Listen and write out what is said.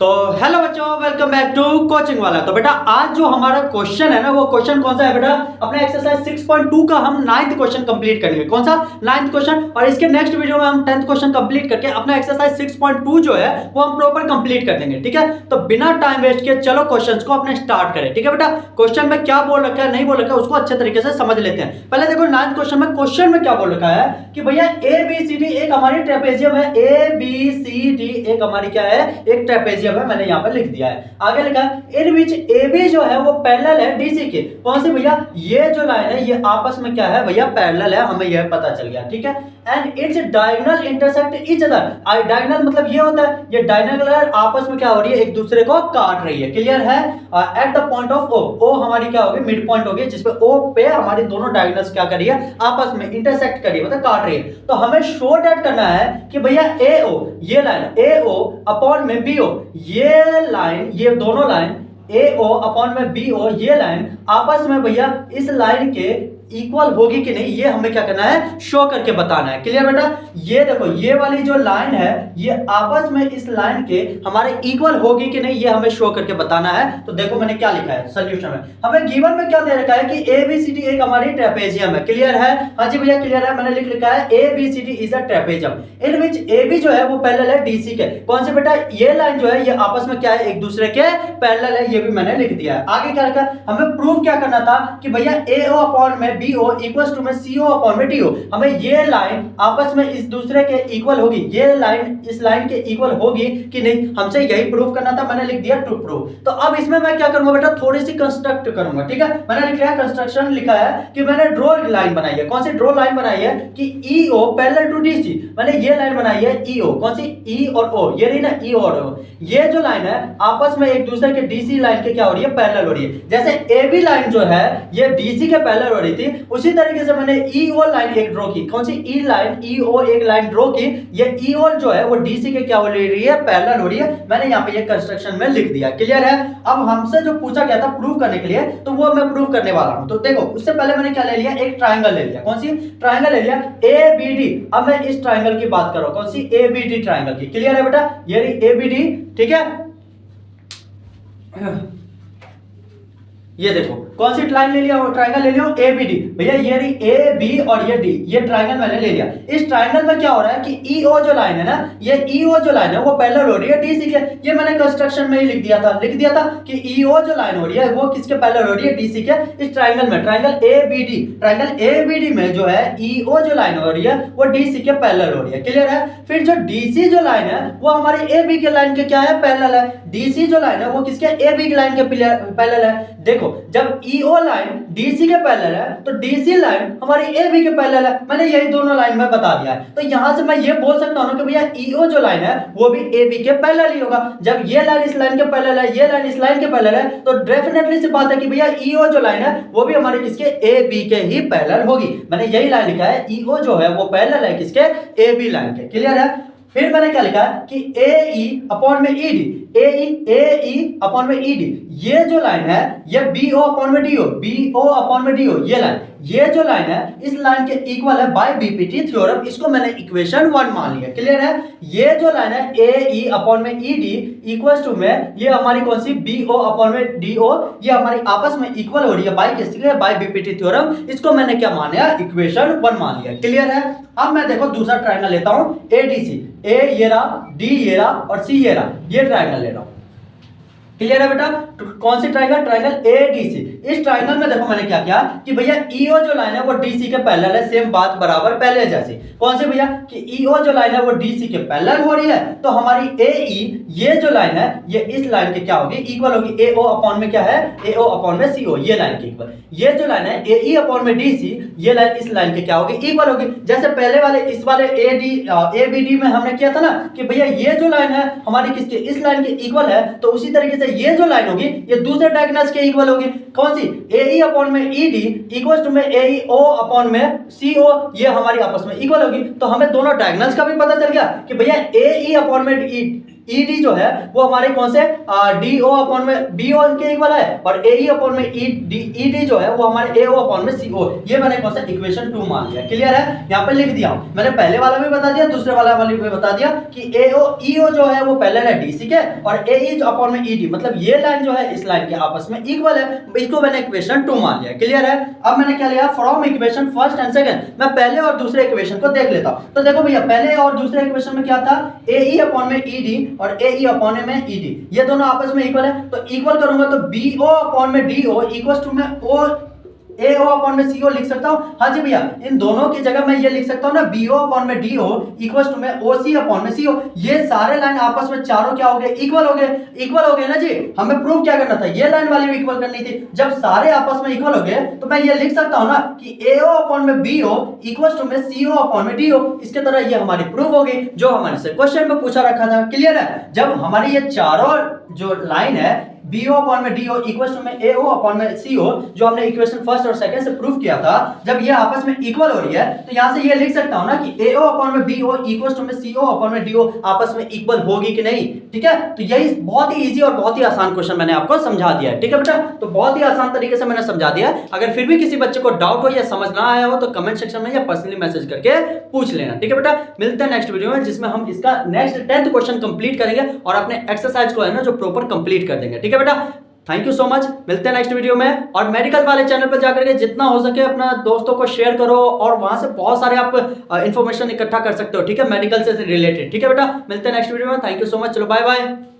तो हेलो बच्चों, welcome back to coaching वाला। तो बेटा आज जो हमारा क्वेश्चन है ना, वो क्वेश्चन कौन सा है बेटा? अपना एक्सरसाइज 6.2 का हम 9th क्वेश्चन कंप्लीट करेंगे। कौन सा 9th क्वेश्चन? और इसके नेक्स्ट वीडियो में हम 10th क्वेश्चन कंप्लीट करके अपना एक्सरसाइज 6.2 जो है वो हम प्रॉपर कंप्लीट कर देंगे। ठीक है, तो बिना टाइम वेस्ट किए चलो क्वेश्चंस को अपने स्टार्ट करें। ठीक है बेटा, क्वेश्चन में क्या बोल रखा है नहीं बोल रखा है उसको अच्छे तरीके से समझ लेते हैं। पहले देखो 9th क्वेश्चन में क्या बोल रखा है कि भैया ए बी सी डी एक हमारी ट्रेपेजियम है। ए बी सी डी एक हमारी क्या है? एक ट्रेपेजियम है। मैंने यहाँ पर दिया है। आगे लिखा है इन विच AB जो है वो पैरेलल है DC के। कौन सी भैया? ये जो लाइन है ये आपस में क्या है भैया? पैरेलल है। हमें यह पता चल गया। ठीक है, and its diagonal intersect each other. Diagonal मतलब ये होता है, ये डायगोनल आपस में क्या हो रही है? एक दूसरे को काट रही है। क्लियर है? At the point of O हमारी क्या होगी? मिड पॉइंट होगी, जिसपे O पे हमारी दोनों डायगोनल्स क्या कर रही है? आपस में इंटरसेक्ट कर रही है, मतलब काट रही है। तो हमें शो दैट करना है कि भैया AO ये लाइन AO अपॉन में BO ये लाइन, ये दोनों लाइन AO अपॉन में BO ये लाइन आपस में भैया इस लाइन के इक्वल होगी कि नहीं, ये हमें क्या करना है? शो करके बताना है। क्लियर बेटा? ये देखो ये वाली जो लाइन है ये आपस में इस लाइन के हमारे इक्वल होगी कि नहीं, ये हमें शो करके बताना है। तो देखो मैंने क्या लिखा है सॉल्यूशन में। हमें गिवन में क्या दे रखा है कि ABCD एक हमारी ट्रेपेजियम है। क्लियर है? हाँ जी भैया क्लियर है। मैंने लिख लिखा है ABCD is a trapezium in which AB जो है वो पैरेलल है DC के। कौन से बेटा? ये लाइन जो है ये आपस में क्या है? एक दूसरे के पैरेलल है। ये भी मैंने लिख दिया है। आगे क्या रखा? हमें प्रूव क्या करना था कि भैया AO अपॉन में BO इक्वल्स टू में CO अपॉन में DO। हमें ये लाइन आपस में इस दूसरे के इक्वल होगी, ये लाइन इस लाइन के इक्वल होगी कि नहीं, हमसे यही प्रूव करना था। मैंने लिख दिया टू प्रूव। तो अब इसमें मैं क्या करूंगा बेटा? थोड़ी सी कंस्ट्रक्ट करूंगा। ठीक है, मैंने लिखा है कंस्ट्रक्शन लिखा है कि मैंने ड्रॉ लाइन बनाई है। कौन सी ड्रॉ लाइन बनाई है? कि EO पैरेलल टू DC। मैंने ये लाइन बनाई है EO। कौन सी? E और O, ये नहीं ना E और O। ये जो लाइन है आपस में एक दूसरे के DC लाइन के क्या हो रही है? पैरेलल हो रही है। जैसे AB लाइन जो है ये DC के पैरेलल हो रही थी, उसी तरीके से मैंने EO लाइन एक ड्रॉ की। कौन सी? E लाइन EO एक लाइन ड्रॉ की। ये EO जो है वो DC के क्या हो रही है? पैरेलल हो रही है। मैंने यहाँ पे ये कंस्ट्रक्शन में लिख दिया। क्लियर है? अब हमसे जो पूछा गया था प्रूव करने के लिए, तो वो मैं प्रूव करने वाला हूं। तो देखो उससे पहले मैंने क्या ले लिया? एक ट्राइंगल ले लिया। कौन सी? ट्राइंगल ले लिया ABD। अब मैं इस ट्राइंगल की बात करूं। कौन सी? ABD ट्राइंगल की। क्लियर है बेटा? ये रही ABD। ठीक है, ये देखो कौन सी लाइन ले लिया? वो ट्राइंगल ले लिया ABD। भैया ये रही AB और ये D, ये ट्राइंगल मैंने ले लिया। इस ट्राइंगल में क्या हो रहा है कि EO जो लाइन है ना, ये EO जो लाइन है वो पैरेलल हो रही है DC के। ये मैंने कंस्ट्रक्शन में ही लिख दिया था कि EO जो लाइन हो रही है वो किसके पैरेलल हो रही है? DC के। इस ट्राइंगल में ट्राइंगल ABD में जो है EO जो लाइन हो रही है वो DC के पैरेलल हो रही है। क्लियर है? फिर जो DC जो लाइन है वो हमारी AB के लाइन के क्या है? पैरेलल है। DC जो लाइन है वो किसके? AB की लाइन के पैरेलल है। देखो जब EO लाइन DC के पैरेलल है तो DC लाइन हमारी AB के पैरेलल है। मैंने यही दोनों लाइन में बता दिया है। तो यहां से मैं ये बोल सकता हूं कि भैया EO जो लाइन है वो भी AB के पैरेलल ही होगा। जब ये लाइन इस लाइन के पैरेलल है, ये लाइन इस लाइन के पैरेलल है, तो डेफिनेटली सी बात है कि भैया EO जो लाइन है वो भी हमारे किसके? AB के ही पैरेलल होगी। मैंने यही लाइन लिखा है EO जो है वो पैरेलल है किसके? AB लाइन के। क्लियर है? फिर मैंने क्या लिखा है कि AE अपॉन में ED, AE अपॉन में ED ये जो लाइन है ये BO अपॉन में DO, BO अपॉन में DO ये लाइन, ये जो लाइन है इस लाइन के इक्वल है बाय BPT थ्योरम। इसको मैंने इक्वेशन 1 मान लिया। क्लियर है? ये जो लाइन है AE अपॉन में ED इक्वल्स टू में ये हमारी कौन सी? BO अपॉन में DO, ये हमारी आपस में इक्वल हो रही है बाय किसके? By BPT theorem. इसको मैंने क्या माना? इक्वेशन 1 मान लिया। क्लियर है? अब मैं देखो दूसरा ट्राइंगल लेता हूं ADC। A ये रहा, D ये रहा और C ये रहा, ये ट्राइंगल ले रहा हूं। क्लियर है बेटा? कौन सी ट्राइंगल? Triangle ADC। इस ट्राइंगल में देखो मैंने क्या किया कि भैया EO जो लाइन है वो DC के पैरेलल है। सेम बात बराबर पहले जैसी। कौन सी भैया? कि EO जो लाइन है वो DC के पैरेलल हो रही है, तो हमारी AE ये जो लाइन है ये इस लाइन के क्या होगी? इक्वल होगी। AO अपॉन में क्या है? AO अपॉन में CO ये लाइन के इक्वल। ये जो लाइन है AE अपॉन में DC ये लाइन इस लाइन के क्या होगी? इक्वल होगी। जैसे पहले वाले इस वाले ABD में हमने किया था ना कि भैया ये जो लाइन है हमारी किसके? इस लाइन के इक्वल है, तो उसी तरीके से ये जो लाइन होगी ये दूसरे डायगोनल्स के इक्वल होगी। कौन सी? AE अपॉन में ED इक्वल्स टू में AEO अपॉन में CO ये हमारी आपस में इक्वल होगी। तो हमें दोनों डायगोनल्स का भी पता चल गया कि भैया AE अपॉन में ईडी जो है वो हमारे कौन से डी ओ अपॉन में बी ओ के इक्वल है, और ए ई अपॉन में ईडी जो है वो हमारे ए ओ अपॉन में सी ओ, ये मैंने कौन सा इक्वेशन 2 मान लिया। क्लियर है, यहाँ पे लिख दिया हूं मैंने, पहले वाला भी बता दिया, दूसरे वाला भी बता दिया कि ए ओ ई ओ जो है वो पहले है डी सी के, और ए ई अपॉन में ईडी, मतलब ये लाइन जो है इस लाइन के आपस में इक्वल है, इसको मैंने इक्वेशन 2 मान लिया। क्लियर है, अब मैंने क्या लिया, from equation first and second, मैं पहले और दूसरे इक्वेशन को देख लेता हूं। तो देखो भैया, पहले और दूसरे इक्वेशन में क्या था, ए ई अपॉन में ईडी और ए ई अपॉन में ईडी, ये दोनों आपस में इक्वल है, तो इक्वल करूंगा तो बी ओ अपॉन में डी ओ इक्वल टू में ओ ए ओ अपॉन में सी ओ लिख सकता हूं। हाँ जी भैया, इन दोनों की जगह मैं ये लिख सकता हूं ना, बी ओ अपॉन में डी ओ इक्वल टू में ओ सी अपॉन में सी ओ। ये सारे लाइन आपस में चारों क्या हो गए, इक्वल हो गए, इक्वल हो गए ना जी। हमें प्रूव क्या करना था, ये लाइन वाली भी इक्वल करनी थी। जब सारे आपस में इक्वल हो गए तो मैं ये लिख सकता हूं ना कि ए ओ अपॉन में बी ओ इक्वल टू में सी ओ अपॉन में डी ओ। इसके तरह ये हमारी प्रूफ हो गई जो हमारे से क्वेश्चन में पूछा रखा था। क्लियर है, जब हमारी ये चारों जो लाइन है बी ओ अपॉन में डी ओ इक्वल टू में ए ओ अपॉन में सी ओ, जो हमने इक्वेशन फर्स्ट और सेकंड से प्रूफ किया था, जब ये आपस में इक्वल हो रही है तो यहां से ये लिख सकता हूं ना कि ए ओ अपॉन में बी ओ इक्वल टू में सी ओ अपॉन में डी ओ आपस में इक्वल होगी कि नहीं। ठीक है, तो यही बहुत ही इजी और बहुत ही आसान क्वेश्चन मैंने आपको समझा दिया है। ठीक है बेटा, तो बहुत ही आसान तरीके से मैंने समझा दिया। अगर फिर भी किसी बच्चे को डाउट हो या समझ ना आया हो तो कमेंट सेक्शन में या पर्सनली मैसेज करके पूछ लेना। ठीक है बेटा, मिलते हैं नेक्स्ट वीडियो में जिसमें हम इसका नेक्स्ट 10th क्वेश्चन कंप्लीट करेंगे और अपने एक्सरसाइज को है ना जो प्रॉपर कंप्लीट कर देंगे। ठीक है बेटा, थैंक यू सो मच, मिलते हैं नेक्स्ट वीडियो में। और मेडिकल वाले चैनल पर जाकर के जितना हो सके अपना दोस्तों को शेयर करो और वहां से बहुत सारे आप इंफॉर्मेशन इकट्ठा कर सकते हो। ठीक है, मेडिकल से रिलेटेड। ठीक है बेटा, मिलते हैं नेक्स्ट वीडियो में, थैंक यू सो मच, चलो बाय बाय।